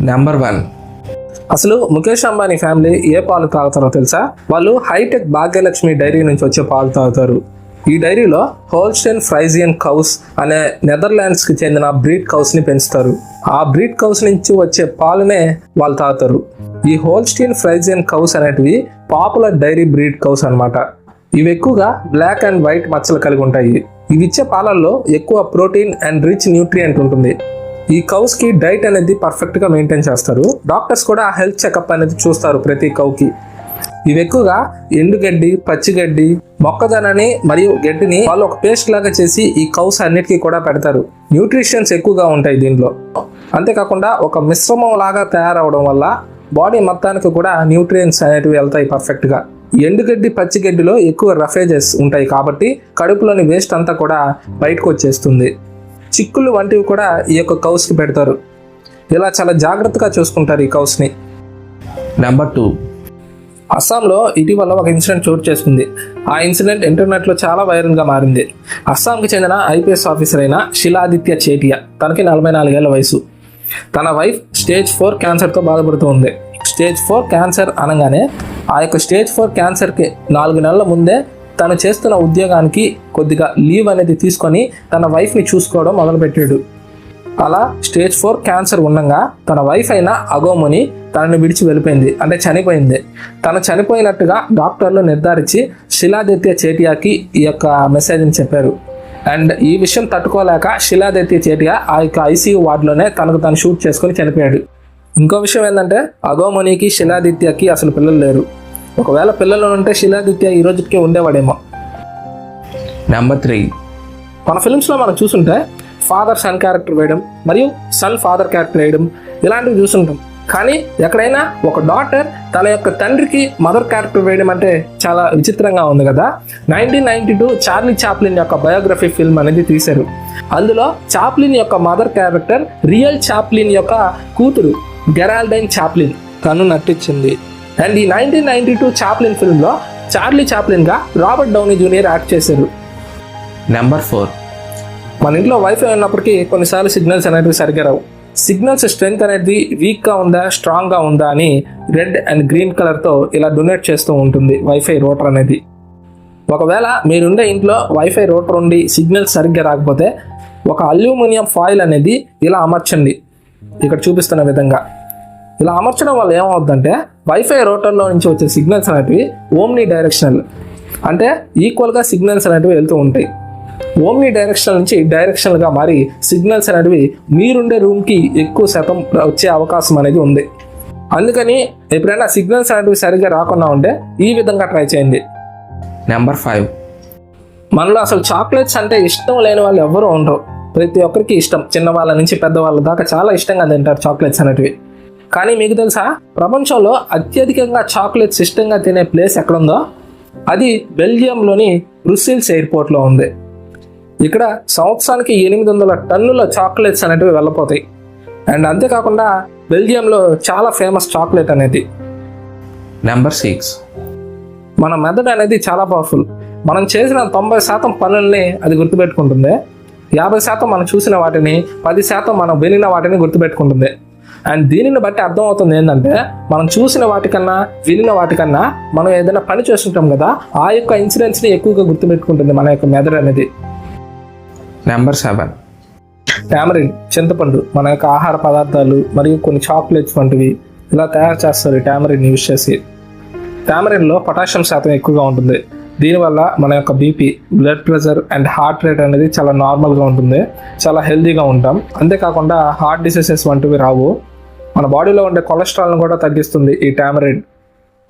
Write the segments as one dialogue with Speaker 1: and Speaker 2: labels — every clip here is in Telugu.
Speaker 1: నెంబర్ 1.
Speaker 2: అసలు ముఖేష్ అంబానీ ఫ్యామిలీ ఏ పాలు తాగుతారో తెలుసా? వాళ్ళు హైటెక్ భాగ్యలక్ష్మి డైరీ నుంచి వచ్చే పాలు తాగుతారు. ఈ డైరీలో హోల్స్టైన్ ఫ్రైజియన్ కౌస్ అనే నెదర్లాండ్స్కి చెందిన బ్రీడ్ కౌస్ని పెంచుతారు. ఆ బ్రీడ్ కౌస్ నుంచి వచ్చే పాలునే వాళ్ళు తాగుతారు. ఈ హోల్స్టైన్ ఫ్రైజియన్ కౌస్ అనేటివి పాపులర్ డైరీ బ్రీడ్ కౌస్ అన్నమాట. ఇవి ఎక్కువగా బ్లాక్ అండ్ వైట్ మచ్చలు కలిగి ఉంటాయి. ఇవి ఇచ్చే పాలల్లో ఎక్కువ ప్రోటీన్ అండ్ రిచ్ న్యూట్రియంట్ ఉంటుంది. ఈ కౌస్కి డైట్ అనేది పర్ఫెక్ట్గా మెయింటైన్ చేస్తారు. డాక్టర్స్ కూడా హెల్త్ చెకప్ అనేది చూస్తారు ప్రతి కౌకి. ఇవి ఎక్కువగా ఎండుగడ్డి, పచ్చిగడ్డి, మొక్కజొన్నని మరియు గడ్డిని వాళ్ళు ఒక పేస్ట్ లాగా చేసి ఈ కౌస్ అన్నిటికీ కూడా పెడతారు. న్యూట్రిషన్స్ ఎక్కువగా ఉంటాయి దీనిలో. అంతేకాకుండా ఒక మిశ్రమం లాగా తయారవడం వల్ల బాడీ మొత్తానికి కూడా న్యూట్రియంట్స్ అనేటివి వెళ్తాయి పర్ఫెక్ట్గా. ఎండుగడ్డి, పచ్చిగడ్డిలో ఎక్కువ రఫేజెస్ ఉంటాయి కాబట్టి కడుపులోని వేస్ట్ అంతా కూడా బయటకు వచ్చేస్తుంది. చిక్కులు వంటివి కూడా ఈ యొక్క కౌస్కి పెడతారు. ఇలా చాలా జాగ్రత్తగా చూసుకుంటారు ఈ కౌస్ని.
Speaker 1: నెంబర్ 2.
Speaker 2: అస్సాంలో ఇటీవల ఒక ఇన్సిడెంట్ చోటు చేసుకుంది. ఆ ఇన్సిడెంట్ ఇంటర్నెట్లో చాలా వైరల్గా మారింది. అస్సాంకి చెందిన ఐపీఎస్ ఆఫీసర్ అయిన శిలాదిత్య చేటియా, తనకి 44 ఏళ్ల వయసు. తన వైఫ్ స్టేజ్ 4 క్యాన్సర్తో బాధపడుతూ ఉంది. స్టేజ్ 4 క్యాన్సర్ అనగానే ఆ యొక్క స్టేజ్ 4 క్యాన్సర్కి 4 నెలల ముందే తను చేస్తున్న ఉద్యోగానికి కొద్దిగా లీవ్ అనేది తీసుకొని తన వైఫ్ని చూసుకోవడం మొదలుపెట్టాడు. అలా స్టేజ్ 4 క్యాన్సర్ ఉండగా తన వైఫ్ అయిన అగోముని తనని విడిచి వెళ్ళిపోయింది, అంటే చనిపోయింది. తను చనిపోయినట్టుగా డాక్టర్లు నిర్ధారించి శిలాదిత్య చేటియాకి ఈ యొక్క మెసేజ్ని చెప్పారు. అండ్ ఈ విషయం తట్టుకోలేక శిలాదిత్య చేటియా ఆ యొక్క ఐసీయూ వార్డులోనే తనకు తను షూట్ చేసుకొని చనిపోయాడు. ఇంకో విషయం ఏంటంటే అగోమునికి శిలాదిత్యకి అసలు పిల్లలు లేరు. ఒకవేళ పిల్లలు ఉంటే శిలాదిత్య ఈ రోజుకే ఉండేవాడేమో.
Speaker 1: నెంబర్ 3.
Speaker 2: మన ఫిల్మ్స్లో మనం చూసుంటే ఫాదర్ సన్ క్యారెక్టర్ వేయడం మరియు సన్ ఫాదర్ క్యారెక్టర్ వేయడం ఇలాంటివి చూసుంటాం. కానీ ఎక్కడైనా ఒక డాటర్ తన యొక్క తండ్రికి మదర్ క్యారెక్టర్ వేయడం అంటే చాలా విచిత్రంగా ఉంది కదా. 1992 చార్లీ చాప్లిన్ యొక్క బయోగ్రఫీ ఫిల్మ్ అనేది తీశారు. అందులో చాప్లిన్ యొక్క మదర్ క్యారెక్టర్ రియల్ చాప్లిన్ యొక్క కూతురు గెరాల్డైన్ చాప్లిన్ తను నటించింది. అండ్ ఈ 1992 చాప్లిన్ ఫిల్మ్లో చార్లీ చాప్లిన్గా రాబర్ట్ డౌనీ జూనియర్ యాక్ట్ చేశారు.
Speaker 1: నెంబర్ 4.
Speaker 2: మన ఇంట్లో వైఫై ఉన్నప్పటికీ కొన్నిసార్లు సిగ్నల్స్ అనేవి సరిగ్గా రావు. సిగ్నల్స్ స్ట్రెంగ్త్ అనేది వీక్గా ఉందా స్ట్రాంగ్గా ఉందా అని రెడ్ అండ్ గ్రీన్ కలర్తో ఇలా డొనేట్ చేస్తూ ఉంటుంది వైఫై రూటర్ అనేది. ఒకవేళ మీరుండే ఇంట్లో వైఫై రూటర్ ఉండి సిగ్నల్స్ సరిగ్గా రాకపోతే ఒక అల్యూమినియం ఫాయిల్ అనేది ఇలా అమర్చండి, ఇక్కడ చూపిస్తున్న విధంగా. ఇలా అమర్చడం వల్ల ఏమవుతుందంటే వైఫై రూటర్లో నుంచి వచ్చే సిగ్నల్స్ అనేటివి ఓమ్ని డైరెక్షనల్, అంటే ఈక్వల్గా సిగ్నల్స్ అనేటివి వెళ్తూ ఉంటాయి. ఓమ్ని డైరెక్షనల్ నుంచి డైరెక్షనల్గా మారి సిగ్నల్స్ అనేటివి మీరుండే రూమ్కి ఎక్కువ శాతం వచ్చే అవకాశం అనేది ఉంది. అందుకని ఎప్పుడైనా సిగ్నల్స్ అనేటివి సరిగ్గా రాకుండా ఉంటే ఈ విధంగా ట్రై చేయండి.
Speaker 1: నెంబర్ 5.
Speaker 2: మనలో అసలు చాక్లెట్స్ అంటే ఇష్టం లేని వాళ్ళు ఎవరు ఉండరు. ప్రతి ఒక్కరికి ఇష్టం, చిన్నవాళ్ళ నుంచి పెద్దవాళ్ళ దాకా చాలా ఇష్టంగా తింటారు చాక్లెట్స్ అనేటివి. కానీ మీకు తెలుసా, ప్రపంచంలో అత్యధికంగా చాక్లెట్స్ ఇష్టంగా తినే ప్లేస్ ఎక్కడుందో? అది బెల్జియంలోని బ్రుసెల్స్ ఎయిర్పోర్ట్లో ఉంది. ఇక్కడ సంవత్సరానికి 800 టన్నుల చాక్లెట్స్ అనేటివి వెళ్ళిపోతాయి. అండ్ అంతేకాకుండా బెల్జియంలో చాలా ఫేమస్ చాక్లెట్ అనేది.
Speaker 1: నెంబర్ 6.
Speaker 2: మన మెదడు అనేది చాలా పవర్ఫుల్. మనం చేసిన 90% పనుల్ని అది గుర్తుపెట్టుకుంటుంది. 50% మనం చూసిన వాటిని, 10% మనం వినిన వాటిని గుర్తుపెట్టుకుంటుంది. అండ్ దీనిని బట్టి అర్థమవుతుంది ఏంటంటే మనం చూసిన వాటికన్నా వినిన వాటికన్నా మనం ఏదైనా పని చేస్తుంటాం కదా, ఆ యొక్క ఇన్సిడెంట్స్ని ఎక్కువగా గుర్తుపెట్టుకుంటుంది మన యొక్క మెదడు అనేది.
Speaker 1: నెంబర్ 7.
Speaker 2: టామరిన్, చింతపండు, మన యొక్క ఆహార పదార్థాలు మరియు కొన్ని చాక్లెట్స్ వంటివి ఇలా తయారు చేస్తారు టామరిన్ యూజ్ చేసి. టామరిన్లో పొటాషియం శాతం ఎక్కువగా ఉంటుంది. దీనివల్ల మన యొక్క BP, blood pressure and heart rate అనేది చాలా నార్మల్గా ఉంటుంది. చాలా హెల్తీగా ఉంటాం. అంతేకాకుండా హార్ట్ డిసీజెస్ వంటివి రావు. మన బాడీలో ఉండే కొలెస్ట్రాల్ని కూడా తగ్గిస్తుంది ఈ టామరిన్.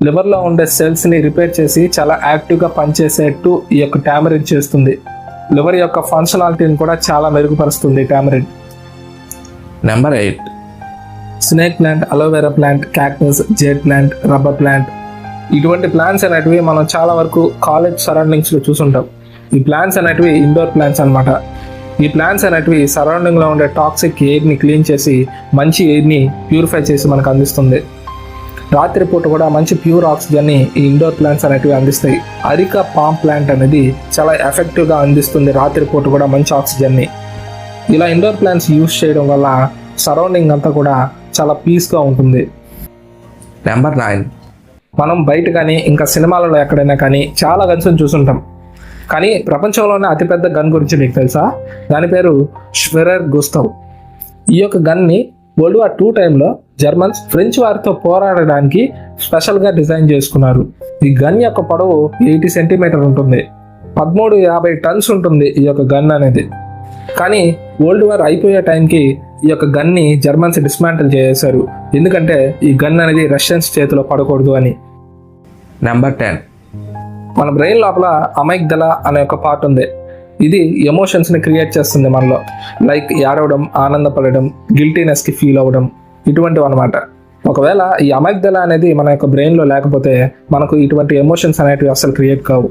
Speaker 2: లివర్లో ఉండే సెల్స్ని రిపేర్ చేసి చాలా యాక్టివ్గా పనిచేసేట్టు ఈ యొక్క టామరిన్ చేస్తుంది. లివర్ యొక్క ఫంక్షనాలిటీని కూడా చాలా మెరుగుపరుస్తుంది tamarind.
Speaker 1: Number 8.
Speaker 2: Snake plant, aloe vera plant, cactus, Z plant, rubber plant, ఇటువంటి ప్లాంట్స్ అనేటివి మనం చాలా వరకు కాలేజ్ సరౌండింగ్స్లో చూసుంటాం. ఈ ప్లాంట్స్ అనేటివి ఇండోర్ ప్లాంట్స్ అనమాట. ఈ ప్లాంట్స్ అనేటివి సరౌండింగ్లో ఉండే టాక్సిక్ ఎయిర్ని క్లీన్ చేసి మంచి ఎయిర్ని ప్యూరిఫై చేసి మనకు అందిస్తుంది. రాత్రిపూట కూడా మంచి ప్యూర్ ఆక్సిజన్ని ఈ ఇండోర్ ప్లాంట్స్ అనేటివి అందిస్తాయి. అరికా పామ్ ప్లాంట్ అనేది చాలా ఎఫెక్టివ్గా అందిస్తుంది రాత్రిపూట కూడా మంచి ఆక్సిజన్ని. ఇలా ఇండోర్ ప్లాంట్స్ యూజ్ చేయడం వల్ల సరౌండింగ్ అంతా కూడా చాలా పీస్గా ఉంటుంది.
Speaker 1: నెంబర్ 9.
Speaker 2: మనం బయట కానీ ఇంకా సినిమాలలో ఎక్కడైనా కానీ చాలా గన్స్ చూసుంటాం. కానీ ప్రపంచంలోనే అతిపెద్ద గన్ గురించి నీకు తెలుసా? దాని పేరు ష్వెరర్ గుస్తవ్. ఈ యొక్క గన్ని వరల్డ్ వార్ 2 టైంలో జర్మన్స్ ఫ్రెంచ్ వారితో పోరాడడానికి స్పెషల్గా డిజైన్ చేసుకున్నారు. ఈ గన్ యొక్క పొడవు 80 సెంటీమీటర్ ఉంటుంది. 1350 టన్స్ ఉంటుంది ఈ యొక్క గన్ అనేది. కానీ వరల్డ్ వార్ అయిపోయే టైంకి ఈ యొక్క గన్ని జర్మన్స్ డిస్మాంటిల్ చేసేశారు. ఎందుకంటే ఈ గన్ అనేది రష్యన్స్ చేతిలో పడకూడదు అని.
Speaker 1: నెంబర్ 10.
Speaker 2: మన బ్రెయిన్ లోపల అమైగ్దలా అనే ఒక పార్ట్ ఉంది. ఇది ఎమోషన్స్ని క్రియేట్ చేస్తుంది మనలో. లైక్ ఏడవడం, ఆనందపడడం, గిల్టీనెస్కి ఫీల్ అవ్వడం, ఇటువంటివి అనమాట. ఒకవేళ ఈ అమైగ్దలా అనేది మన యొక్క బ్రెయిన్లో లేకపోతే మనకు ఇటువంటి ఎమోషన్స్ అనేటివి అసలు క్రియేట్ కావు.